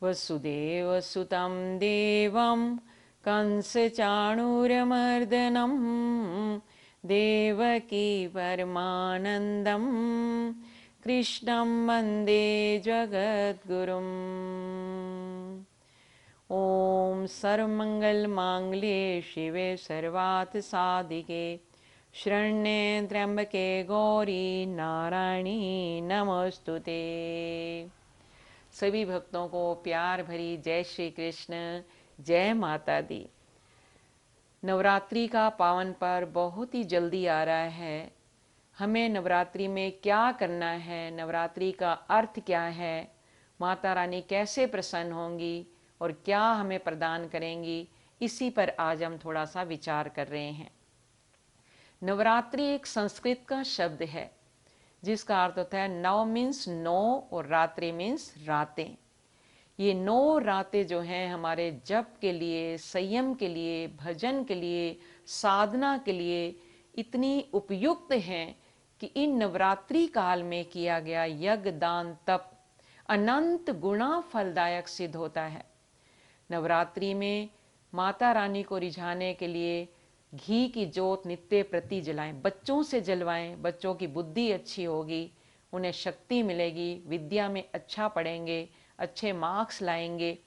वसुदेवसुतं देवं कंसचाणूरमर्दनं देवकी परमानन्दं कृष्णं वन्दे जगद्गुरुम्। ॐ सर्वमङ्गलमाङ्गल्ये शिवे सर्वार्थसाधिके शरण्ये त्र्यम्बके गौरी नारायणी नमोस्तुते। सभी भक्तों को प्यार भरी जय श्री कृष्ण, जय माता दी। नवरात्रि का पावन पर्व बहुत ही जल्दी आ रहा है। हमें नवरात्रि में क्या करना है, नवरात्रि का अर्थ क्या है, माता रानी कैसे प्रसन्न होंगी और क्या हमें प्रदान करेंगी, इसी पर आज हम थोड़ा सा विचार कर रहे हैं। नवरात्रि एक संस्कृत का शब्द है जिसका अर्थ होता है नव मीन्स नौ और रात्रि मीन्स रातें। ये 9 रातें जो हैं हमारे जप के लिए, संयम के लिए, भजन के लिए, साधना के लिए इतनी उपयुक्त हैं कि इन नवरात्रि काल में किया गया यज्ञ दान तप अनंत गुणा फलदायक सिद्ध होता है। नवरात्रि में माता रानी को रिझाने के लिए घी की जोत नित्य प्रति जलाएं, बच्चों से जलवाएं। बच्चों की बुद्धि अच्छी होगी, उन्हें शक्ति मिलेगी, विद्या में अच्छा पढ़ेंगे, अच्छे मार्क्स लाएंगे।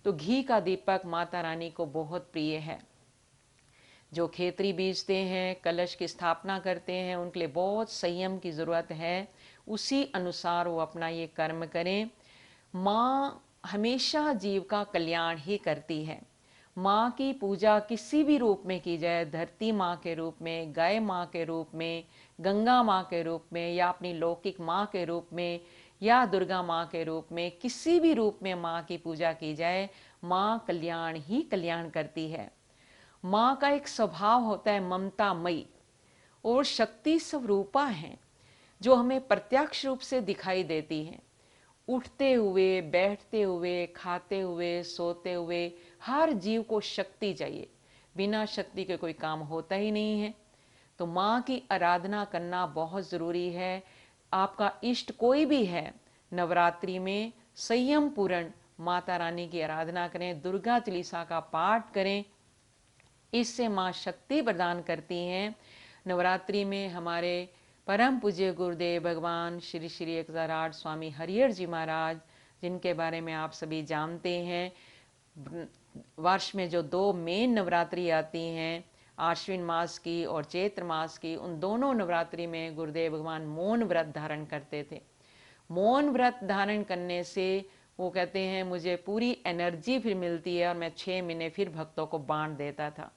तो घी का दीपक माता रानी को बहुत प्रिय है। जो खेतरी बीजते हैं, कलश की स्थापना करते हैं, उनके लिए बहुत संयम की ज़रूरत है। उसी अनुसार वो अपना ये कर्म करें। माँ हमेशा जीव का कल्याण ही करती है। माँ की पूजा किसी भी रूप में की जाए, धरती माँ के रूप में, गाय माँ के रूप में, गंगा माँ के रूप में, या अपनी लौकिक माँ के रूप में, या दुर्गा माँ के रूप में, किसी भी रूप में माँ की पूजा की जाए, माँ कल्याण ही कल्याण करती है। माँ का एक स्वभाव होता है ममतामयी और शक्ति स्वरूपा है जो हमें प्रत्यक्ष रूप से दिखाई देती है। उठते हुए, बैठते हुए, खाते हुए, सोते हुए हर जीव को शक्ति चाहिए। बिना शक्ति के कोई काम होता ही नहीं है। तो माँ की आराधना करना बहुत ज़रूरी है। आपका इष्ट कोई भी है, नवरात्रि में संयम पूर्ण माता रानी की आराधना करें, दुर्गा चालीसा का पाठ करें। इससे माँ शक्ति प्रदान करती हैं। नवरात्रि में हमारे परम पूज्य गुरुदेव भगवान श्री श्री 1008 स्वामी हरिहर जी महाराज, जिनके बारे में आप सभी जानते हैं, वर्ष में जो 2 मेन नवरात्रि आती हैं, आश्विन मास की और चैत्र मास की, उन दोनों नवरात्रि में गुरुदेव भगवान मौन व्रत धारण करते थे। मौन व्रत धारण करने से वो कहते हैं मुझे पूरी एनर्जी फिर मिलती है और मैं 6 महीने फिर भक्तों को बांट देता था।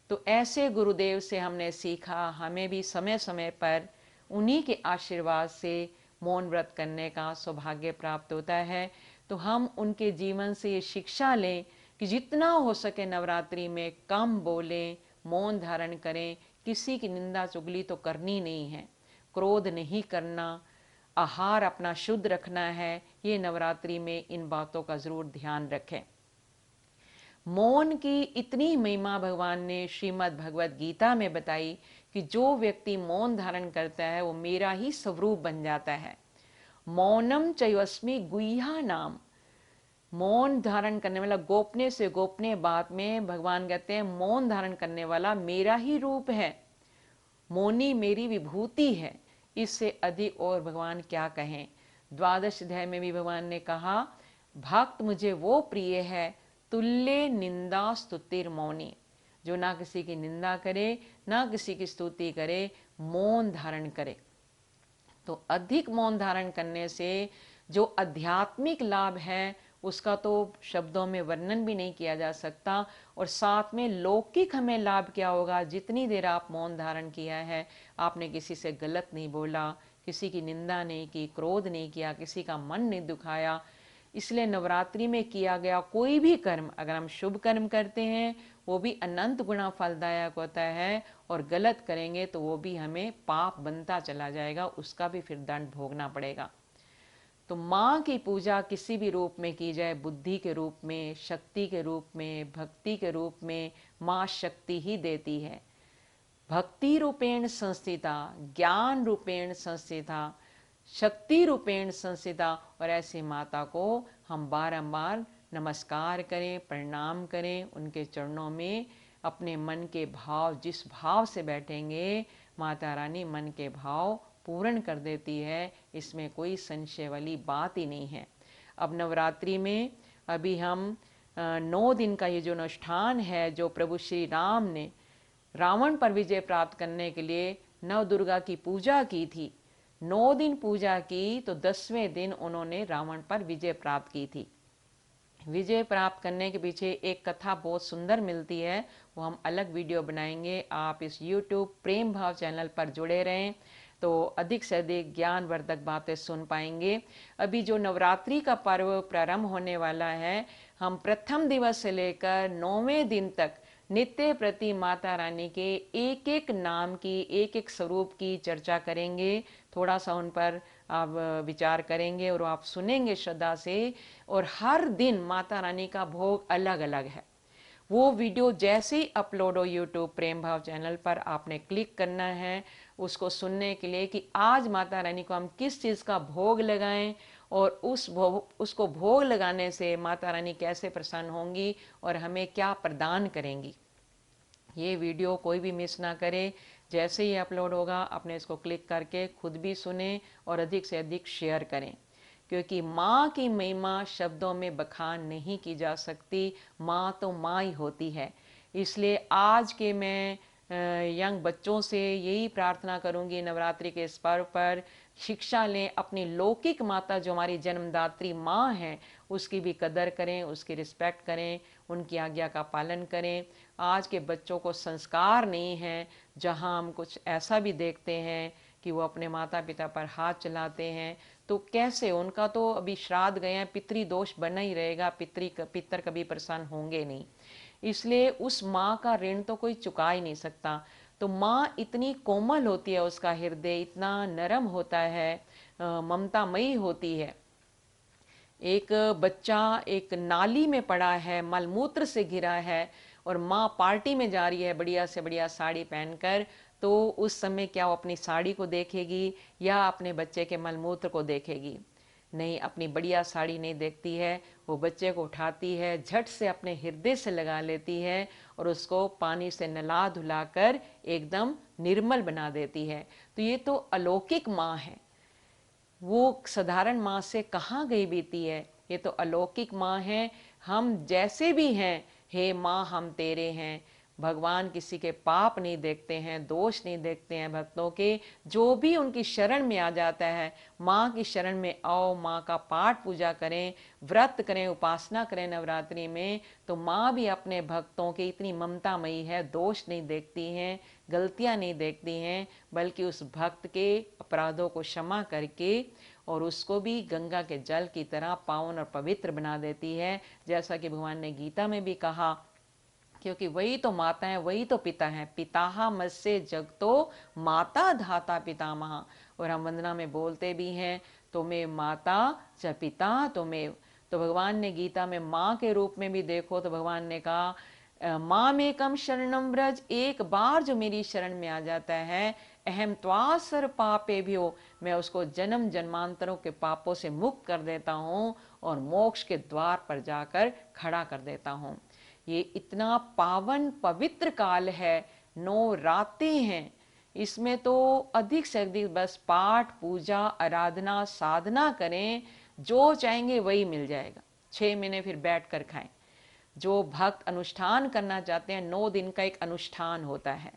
तो ऐसे गुरुदेव से हमने सीखा, हमें भी समय समय पर उन्हीं के आशीर्वाद से मौन व्रत करने का सौभाग्य प्राप्त होता है। तो हम उनके जीवन से ये शिक्षा लें कि जितना हो सके नवरात्रि में कम बोलें, मौन धारण करें, किसी की निंदा चुगली तो करनी नहीं है, क्रोध नहीं करना, आहार अपना शुद्ध रखना है। ये नवरात्रि में इन बातों का ज़रूर ध्यान रखें। मौन की इतनी महिमा भगवान ने श्रीमद् भगवद गीता में बताई कि जो व्यक्ति मौन धारण करता है वो मेरा ही स्वरूप बन जाता है। मौनम चैवस्मि गुह्या नाम, मौन धारण करने वाला, गोपने से गोपने बात में भगवान कहते हैं मौन धारण करने वाला मेरा ही रूप है, मौनी मेरी विभूति है। इससे अधिक और भगवान क्या कहें। द्वादश अध्याय में भी भगवान ने कहा भक्त मुझे वो प्रिय है तुल्य निंदा स्तुतिर मौनी, जो ना किसी की निंदा करे ना किसी की स्तुति करे, मौन धारण करे। तो अधिक मौन धारण करने से जो आध्यात्मिक लाभ है उसका तो शब्दों में वर्णन भी नहीं किया जा सकता। और साथ में लौकिक हमें लाभ क्या होगा, जितनी देर आप मौन धारण किया है, आपने किसी से गलत नहीं बोला, किसी की निंदा नहीं की, क्रोध नहीं किया, किसी का मन नहीं दुखाया। इसलिए नवरात्रि में किया गया कोई भी कर्म, अगर हम शुभ कर्म करते हैं वो भी अनंत गुणा फलदायक होता है, और गलत करेंगे तो वो भी हमें पाप बनता चला जाएगा, उसका भी फिर दंड भोगना पड़ेगा। तो माँ की पूजा किसी भी रूप में की जाए, बुद्धि के रूप में, शक्ति के रूप में, भक्ति के रूप में, माँ शक्ति ही देती है। भक्ति रूपेण संस्थिता, ज्ञान रूपेण संस्थिता, शक्ति रूपेण संस्थिता, और ऐसी माता को हम बारंबार नमस्कार करें, प्रणाम करें, उनके चरणों में अपने मन के भाव, जिस भाव से बैठेंगे माता रानी मन के भाव पूर्ण कर देती है। इसमें कोई संशय वाली बात ही नहीं है। अब नवरात्रि में अभी हम 9 दिन का ये जो अनुष्ठान है, जो प्रभु श्री राम ने रावण पर विजय प्राप्त करने के लिए नव दुर्गा की पूजा की थी, 9 दिन पूजा की, तो 10वें दिन उन्होंने रावण पर विजय प्राप्त की थी। विजय प्राप्त करने के पीछे एक कथा बहुत सुंदर मिलती है, वो हम अलग वीडियो बनाएंगे। आप इस YouTube प्रेम भाव चैनल पर जुड़े रहें तो अधिक से अधिक ज्ञानवर्धक बातें सुन पाएंगे। अभी जो नवरात्रि का पर्व प्रारंभ होने वाला है, हम प्रथम दिवस से लेकर 9वें दिन तक नित्य प्रति माता रानी के एक एक नाम की, एक एक स्वरूप की चर्चा करेंगे। थोड़ा सा उन पर आप विचार करेंगे और आप सुनेंगे श्रद्धा से। और हर दिन माता रानी का भोग अलग अलग है। वो वीडियो जैसे ही अपलोड हो YouTube प्रेम भाव चैनल पर, आपने क्लिक करना है उसको सुनने के लिए कि आज माता रानी को हम किस चीज़ का भोग लगाएं और उसको भोग लगाने से माता रानी कैसे प्रसन्न होंगी और हमें क्या प्रदान करेंगी। ये वीडियो कोई भी मिस ना करे। जैसे ही अपलोड होगा अपने इसको क्लिक करके खुद भी सुने और अधिक से अधिक शेयर करें, क्योंकि माँ की महिमा शब्दों में बखान नहीं की जा सकती। माँ तो माँ ही होती है। इसलिए आज के मैं यंग बच्चों से यही प्रार्थना करूंगी, नवरात्रि के इस पर्व पर शिक्षा लें, अपनी लौकिक माता जो हमारी जन्मदात्री माँ है उसकी भी कदर करें, उसकी रिस्पेक्ट करें, उनकी आज्ञा का पालन करें। आज के बच्चों को संस्कार नहीं है, जहाँ हम कुछ ऐसा भी देखते हैं कि वो अपने माता पिता पर हाथ चलाते हैं, तो कैसे, उनका तो अभी श्राद्ध गए हैं, पितृ दोष बना ही रहेगा, पितर कभी प्रसन्न होंगे नहीं। इसलिए उस माँ का ऋण तो कोई चुका ही नहीं सकता। तो माँ इतनी कोमल होती है, उसका हृदय इतना नरम होता है, ममतामयी होती है। एक बच्चा एक नाली में पड़ा है, मलमूत्र से घिरा है और माँ पार्टी में जा रही है बढ़िया से बढ़िया साड़ी पहनकर, तो उस समय क्या वो अपनी साड़ी को देखेगी या अपने बच्चे के मलमूत्र को देखेगी? नहीं, अपनी बढ़िया साड़ी नहीं देखती है। वो बच्चे को उठाती है, झट से अपने हृदय से लगा लेती है और उसको पानी से नला धुलाकर एकदम निर्मल बना देती है। तो ये तो अलौकिक माँ है, वो साधारण माँ से कहाँ गई बीती है। ये तो अलौकिक माँ है। हम जैसे भी हैं, हे माँ हम तेरे हैं। भगवान किसी के पाप नहीं देखते हैं, दोष नहीं देखते हैं भक्तों के। जो भी उनकी शरण में आ जाता है, माँ की शरण में आओ, माँ का पाठ पूजा करें, व्रत करें, उपासना करें नवरात्रि में, तो माँ भी अपने भक्तों की इतनी ममतामयी है, दोष नहीं देखती हैं, गलतियाँ नहीं देखती हैं, बल्कि उस भक्त के अपराधों को क्षमा करके और उसको भी गंगा के जल की तरह पावन और पवित्र बना देती है। जैसा कि भगवान ने गीता में भी कहा, क्योंकि वही तो माता है, वही तो पिता है। पिताहा मत्स्य जगतो माता धाता पितामह। और हम वंदना में बोलते भी हैं, तुम्हें माता च पिता तुम्हें। तो भगवान ने गीता में माँ के रूप में भी देखो तो भगवान ने कहा, माँ में कम शरणम व्रज, एक बार जो मेरी शरण में आ जाता है, अहम त्वा सर्व पापे भी हो, मैं उसको जन्म जन्मांतरों के पापों से मुक्त कर देता हूँ और मोक्ष के द्वार पर जाकर खड़ा कर देता हूँ। ये इतना पावन पवित्र काल है, 9 रातें हैं, इसमें तो अधिक से अधिक बस पाठ पूजा आराधना साधना करें, जो चाहेंगे वही मिल जाएगा। 6 महीने फिर बैठ कर खाएं। जो भक्त अनुष्ठान करना चाहते हैं, 9 दिन का एक अनुष्ठान होता है।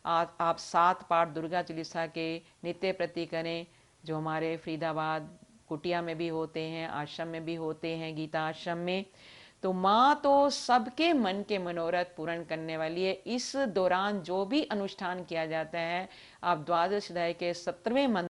आप 7 पाठ दुर्गा चालीसा के नित्य प्रति करें, जो हमारे फरीदाबाद कुटिया में भी होते हैं, आश्रम में भी होते हैं, गीता आश्रम में। तो माँ तो सबके मन के मनोरथ पूर्ण करने वाली है। इस दौरान जो भी अनुष्ठान किया जाता है, आप द्वादश अध्याय के 17वें मंत्र